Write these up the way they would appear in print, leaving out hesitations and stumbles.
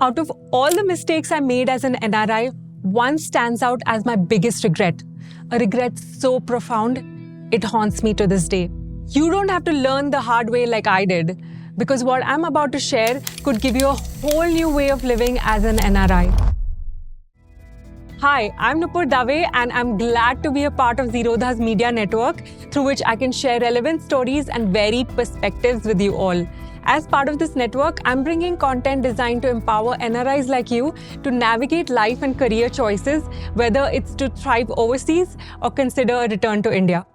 Out of all the mistakes I made as an NRI, one stands out as my biggest regret. A regret so profound, it haunts me to this day. You don't have to learn the hard way like I did, because what I'm about to share could give you a whole new way of living as an NRI. Hi, I'm Nupur Dave and I'm glad to be a part of Zerodha's media network through which I can share relevant stories and varied perspectives with you all. As part of this network, I'm bringing content designed to empower NRIs like you to navigate life and career choices, whether it's to thrive overseas or consider a return to India.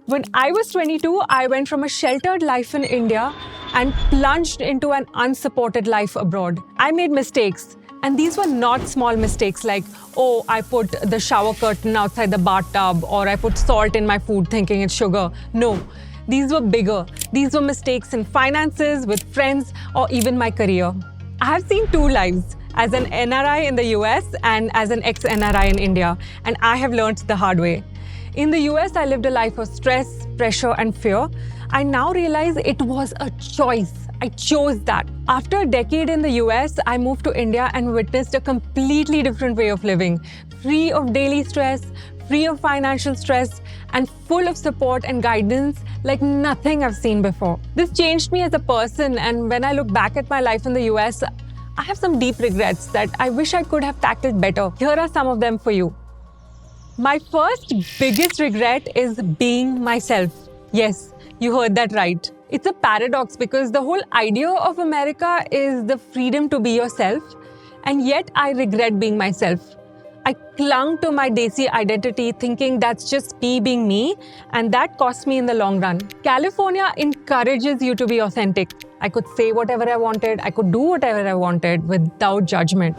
When I was 22, I went from a sheltered life in India and plunged into an unsupported life abroad. I made mistakes. And these were not small mistakes like, oh, I put the shower curtain outside the bathtub or I put salt in my food thinking it's sugar. No, these were bigger. These were mistakes in finances, with friends, or even my career. I have seen two lives, as an NRI in the US and as an ex-NRI in India, and I have learned the hard way. In the US, I lived a life of stress, pressure, and fear. I now realize it was a choice. I chose that. After a decade in the US, I moved to India and witnessed a completely different way of living, free of daily stress, free of financial stress, and full of support and guidance like nothing I've seen before. This changed me as a person, and when I look back at my life in the US, I have some deep regrets that I wish I could have tackled better. Here are some of them for you. My first biggest regret is being myself. Yes, you heard that right. It's a paradox because the whole idea of America is the freedom to be yourself, and yet I regret being myself. I clung to my Desi identity thinking that's just me being me, and that cost me in the long run. California encourages you to be authentic. I could say whatever I wanted, I could do whatever I wanted without judgment.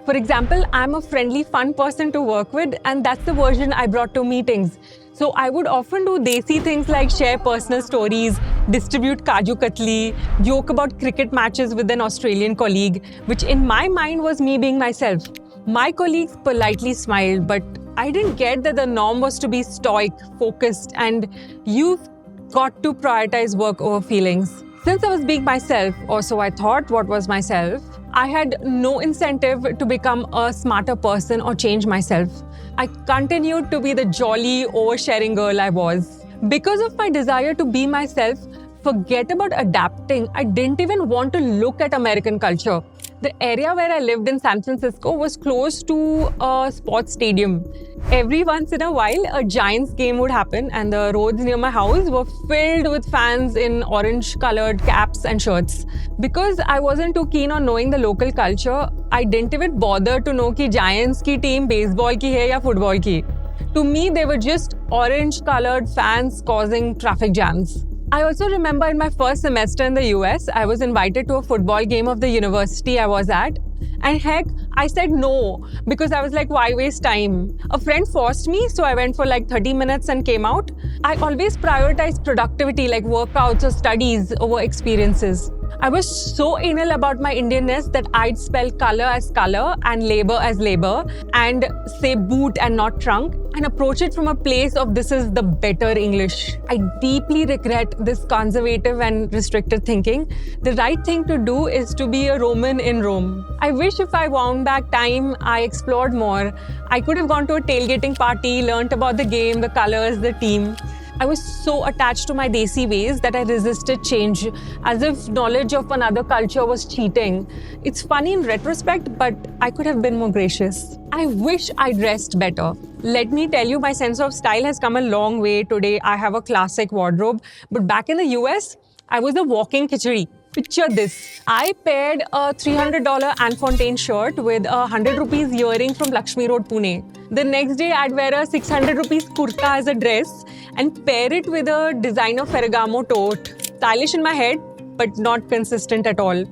For example, I'm a friendly, fun person to work with, and that's the version I brought to meetings. So I would often do desi things like share personal stories, distribute Kaju Katli, joke about cricket matches with an Australian colleague, which in my mind was me being myself. My colleagues politely smiled, but I didn't get that the norm was to be stoic, focused, and you've got to prioritize work over feelings. Since I was being myself, or so I thought what was myself, I had no incentive to become a smarter person or change myself. I continued to be the jolly, oversharing girl I was. Because of my desire to be myself, forget about adapting, I didn't even want to look at American culture. The area where I lived in San Francisco was close to a sports stadium. Every once in a while, a Giants game would happen and the roads near my house were filled with fans in orange-colored caps and shirts. Because I wasn't too keen on knowing the local culture, I didn't even bother to know कि Giants की team baseball की है या football की. To me, they were just orange-colored fans causing traffic jams. I also remember in my first semester in the US, I was invited to a football game of the university I was at. And heck, I said no because I was like, why waste time? A friend forced me, so I went for like 30 minutes and came out. I always prioritize productivity like workouts or studies over experiences. I was so anal about my Indianness that I'd spell color as color and labor as labor and say boot and not trunk and approach it from a place of this is the better English. I deeply regret this conservative and restricted thinking. The right thing to do is to be a Roman in Rome. I wish if I wound back time, I explored more. I could have gone to a tailgating party, learnt about the game, the colors, the team. I was so attached to my Desi ways that I resisted change, as if knowledge of another culture was cheating. It's funny in retrospect, but I could have been more gracious. I wish I dressed better. Let me tell you, my sense of style has come a long way. Today, I have a classic wardrobe. But back in the US, I was a walking khichdi. Picture this. I paired a $300 Anne Fontaine shirt with a 100 rupees earring from Lakshmi Road, Pune. The next day, I'd wear a 600 rupees kurta as a dress and pair it with a designer Ferragamo tote. Stylish in my head, but not consistent at all.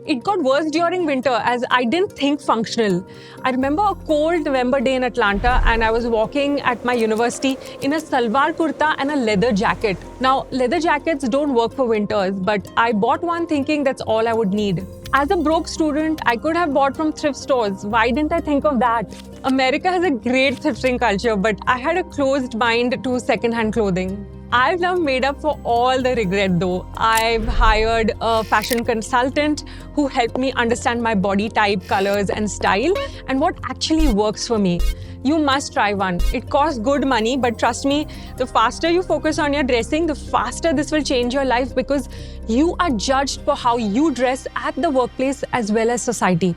It got worse during winter as I didn't think functional. I remember a cold November day in Atlanta and I was walking at my university in a salwar kurta and a leather jacket. Now, leather jackets don't work for winters, but I bought one thinking that's all I would need. As a broke student, I could have bought from thrift stores. Why didn't I think of that? America has a great thrifting culture, but I had a closed mind to second-hand clothing. I've now made up for all the regret though. I've hired a fashion consultant who helped me understand my body type, colors and style and what actually works for me. You must try one. It costs good money, but trust me, the faster you focus on your dressing, the faster this will change your life because you are judged for how you dress at the workplace as well as society.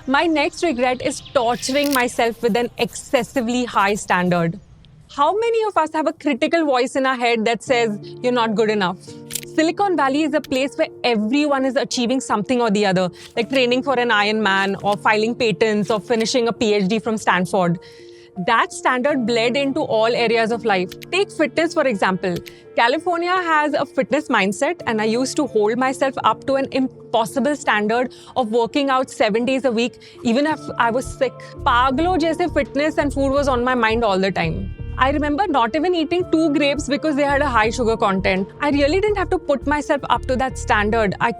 My next regret is torturing myself with an excessively high standard. How many of us have a critical voice in our head that says, you're not good enough? Silicon Valley is a place where everyone is achieving something or the other, like training for an Ironman or filing patents or finishing a PhD from Stanford. That standard bled into all areas of life. Take fitness, for example. California has a fitness mindset, and I used to hold myself up to an impossible standard of working out 7 days a week, even if I was sick. Paglo jaise fitness and food was on my mind all the time. I remember not even eating 2 grapes because they had a high sugar content. I really didn't have to put myself up to that standard. I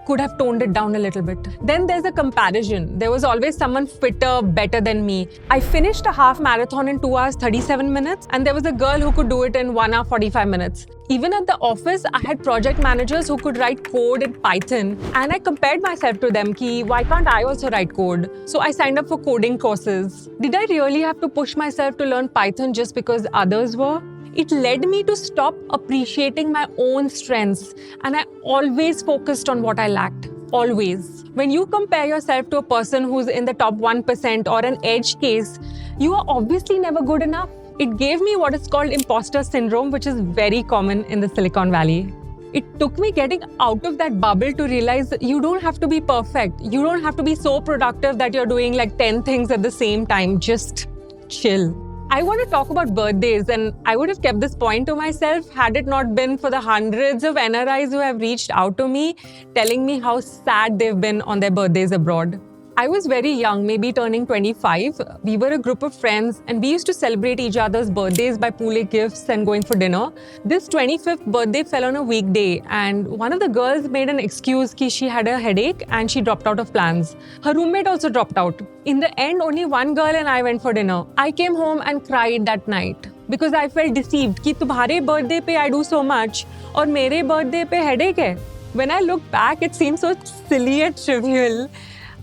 could have toned it down a little bit. Then there's a comparison. There was always someone fitter, better than me. I finished a half marathon in 2 hours, 37 minutes, and there was a girl who could do it in 1 hour, 45 minutes. Even at the office, I had project managers who could write code in Python, and I compared myself to them ki, why can't I also write code? So I signed up for coding courses. Did I really have to push myself to learn Python just because others were? It led me to stop appreciating my own strengths, and I always focused on what I lacked. Always. When you compare yourself to a person who's in the top 1% or an edge case, you are obviously never good enough. It gave me what is called imposter syndrome, which is very common in the Silicon Valley. It took me getting out of that bubble to realize that you don't have to be perfect. You don't have to be so productive that you're doing like 10 things at the same time. Just chill. I want to talk about birthdays, and I would have kept this point to myself had it not been for the hundreds of NRIs who have reached out to me, telling me how sad they've been on their birthdays abroad. I was very young, maybe turning 25. We were a group of friends and we used to celebrate each other's birthdays by pooling gifts and going for dinner. This 25th birthday fell on a weekday, and one of the girls made an excuse that she had a headache and she dropped out of plans. Her roommate also dropped out. In the end, only one girl and I went for dinner. I came home and cried that night because I felt deceived कि तुम्हारे birthday पे I do so much और मेरे birthday पे headache है. When I look back, it seems so silly and trivial.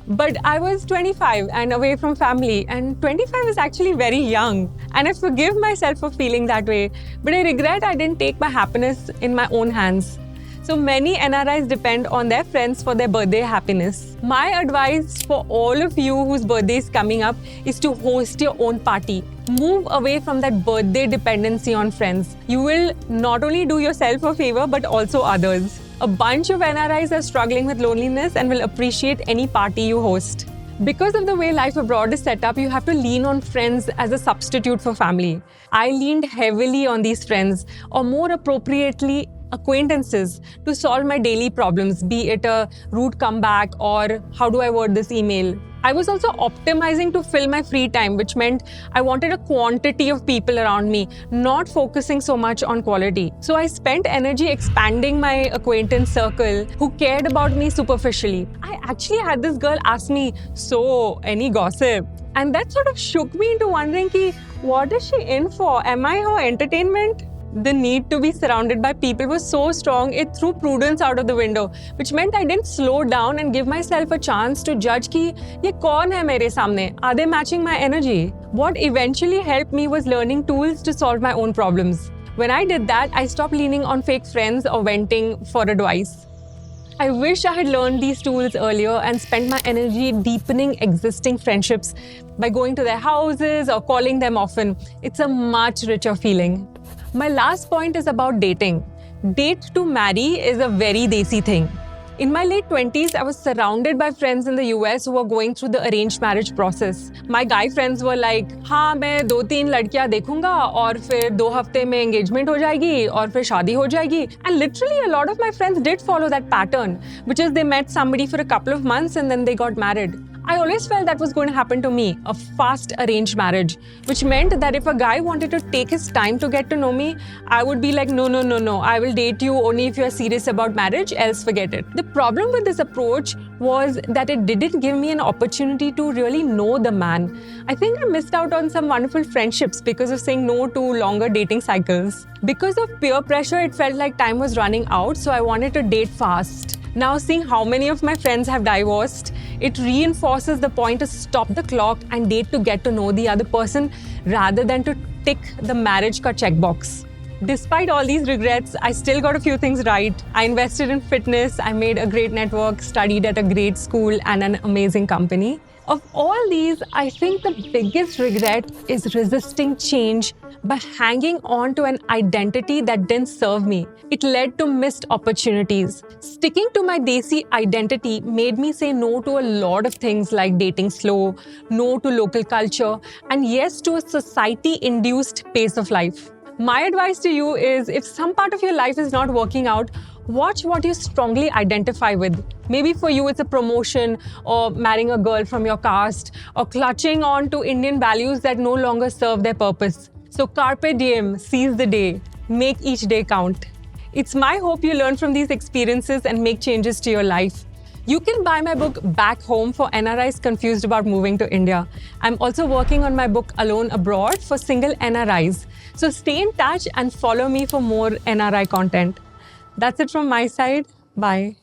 But I was 25 and away from family, and 25 is actually very young, and I forgive myself for feeling that way, but I regret I didn't take my happiness in my own hands. So many NRIs depend on their friends for their birthday happiness. My advice for all of you whose birthday is coming up is to host your own party. Move away from that birthday dependency on friends. You will not only do yourself a favor but also others. A bunch of NRIs are struggling with loneliness and will appreciate any party you host. Because of the way life abroad is set up, you have to lean on friends as a substitute for family. I leaned heavily on these friends, or more appropriately, acquaintances, to solve my daily problems, be it a rude comeback or how do I word this email. I was also optimizing to fill my free time, which meant I wanted a quantity of people around me, not focusing so much on quality. So I spent energy expanding my acquaintance circle who cared about me superficially. I actually had this girl ask me, so any gossip? And that sort of shook me into wondering, what is she in for? Am I her entertainment? The need to be surrounded by people was so strong, it threw prudence out of the window, which meant I didn't slow down and give myself a chance to judge कि ये कौन है मेरे सामने? Are they matching my energy? What eventually helped me was learning tools to solve my own problems. When I did that, I stopped leaning on fake friends or venting for advice. I wish I had learned these tools earlier and spent my energy deepening existing friendships by going to their houses or calling them often. It's a much richer feeling. My last point is about dating. Date to marry is a very desi thing. In my late 20s, I was surrounded by friends in the US who were going through the arranged marriage process. My guy friends were like, हाँ मैं 2-3 लड़कियाँ देखूंगा और फिर 2 हफ्ते में engagement हो जाएगी और फिर शादी हो जाएगी. And literally a lot of my friends did follow that pattern, which is they met somebody for a couple of months and then they got married. I always felt that was going to happen to me, a fast arranged marriage, which meant that if a guy wanted to take his time to get to know me, I would be like, no, I will date you only if you are serious about marriage, else forget it. The problem with this approach was that it didn't give me an opportunity to really know the man. I think I missed out on some wonderful friendships because of saying no to longer dating cycles. Because of peer pressure, it felt like time was running out, so I wanted to date fast. Now, seeing how many of my friends have divorced, it reinforces the point to stop the clock and date to get to know the other person rather than to tick the marriage ka checkbox. Despite all these regrets, I still got a few things right. I invested in fitness, I made a great network, studied at a great school and an amazing company. Of all these, I think the biggest regret is resisting change by hanging on to an identity that didn't serve me. It led to missed opportunities. Sticking to my Desi identity made me say no to a lot of things like dating slow, no to local culture, and yes to a society-induced pace of life. My advice to you is, if some part of your life is not working out, watch what you strongly identify with. Maybe for you it's a promotion, or marrying a girl from your caste, or clutching on to Indian values that no longer serve their purpose. So carpe diem, seize the day, make each day count. It's my hope you learn from these experiences and make changes to your life. You can buy my book Back Home for NRIs confused about moving to India. I'm also working on my book Alone Abroad for single NRIs. So stay in touch and follow me for more NRI content. That's it from my side. Bye.